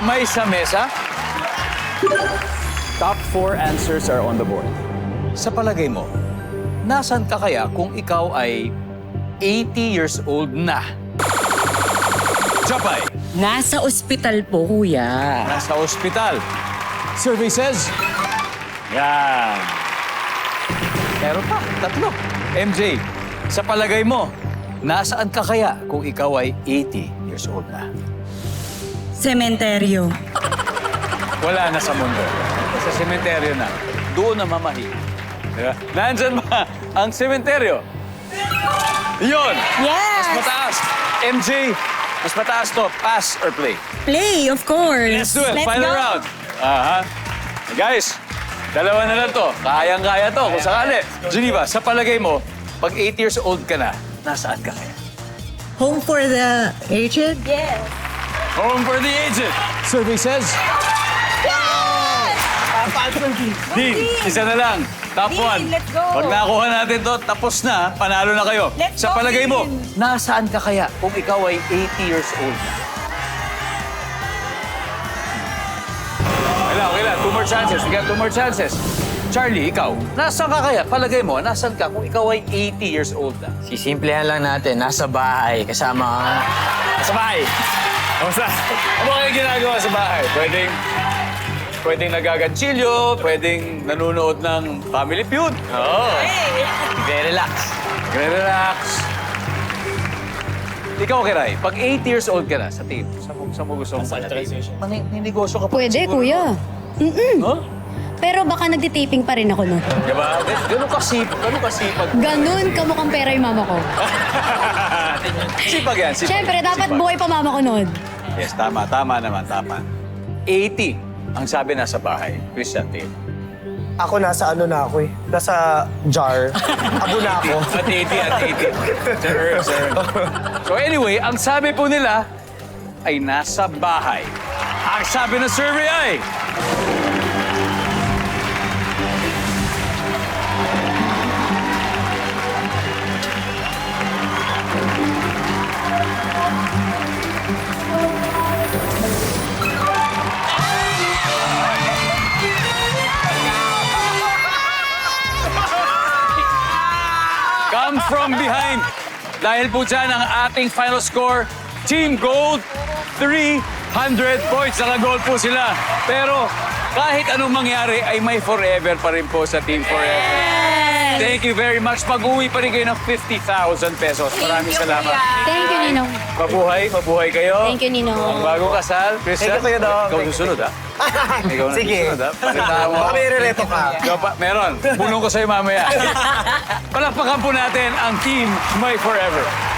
kamay sa mesa. Top 4 answers are on the board. Sa palagay mo, nasan ka kaya kung ikaw ay 80 years old na? Japay, Nasa ospital po, kuya. nasa ospital. Survey says, Yan. Meron pa, tatlo. MJ, sa palagay mo, nasaan ka kaya kung ikaw ay 80 years old na? Sementeryo. Wala na sa mundo. Sa sementeryo na. Doon na mamahi. Diba? Nandyan ba ang sementeryo? Yun! Yes! Mataas. MJ, mas mataas to. Pass or play? Play, of course. Let's do it. Let's Final go. round. Aha. Guys, dalawa na lang to. Kayang-kaya to kung sakali. Geneva, sa palagay mo, pag 8 years old ka na, nasaan ka kaya? Home for the aged? Yes. Home for the aged. survey says, Dean, isa na lang. Top Dean, 1. let's go. Pag nakuha natin to, tapos na, panalo na kayo. Let's Sa go, palagay mo, Dean. nasaan ka kaya kung ikaw ay 80 years old na? Okay lang. 2 more chances. We got 2 more chances. Charlie, ikaw, nasaan ka kaya? Palagay mo, nasaan ka kung ikaw ay 80 years old na? Sisimplihan lang natin, nasa bahay, kasama ang... Sa bahay. Kamusta? Ano kayo ginagawa sa bahay? Pwedeng nagaganchilyo, pwedeng nanonood ng Family Feud. Oo. Very relax. Relax. Ikaw, Kiray, pag 80 years old ka na sa team, sa mo gusto mong maninegosyo ka pa. Pwede, siguro, kuya. no? Pero baka nagtitaping pa rin ako nun. Diba? Ganun kasipag. Ganun kamukhang pera yung mama ko. Sipag yan, sipag. Siyempre, dapat Sipag. buhay pa mama ko nun. Yes, tama naman. 80 ang sabi nasa bahay. Christian team. Ako nasa ano na ako eh. Nasa jar. Abo na ako. At 80. Sir. So anyway, ang sabi po nila ay nasa bahay. Ang sabi ng survey ay... Come from behind. Dahil po dyan ang ating final score, Team Gold, 300 points. Naka-gold po sila. Pero kahit anong mangyari ay may forever pa rin po sa Team Forever. Thank you very much. Pag-uwi pa rin kayo ng 50,000 pesos. Maraming salamat. Thank you, Ninong. Mabuhay kayo. Thank you, Ninong. Ang bagong kasal, Christian. Thank you, Dong. Ikaw susunod, ha? Ikaw na Sige. susunod, ha? Pakita mo. Baka may rereto ka. Ikaw pa, meron. Bulong ko sa'yo mamaya. Palakpakan po natin ang Team My Forever.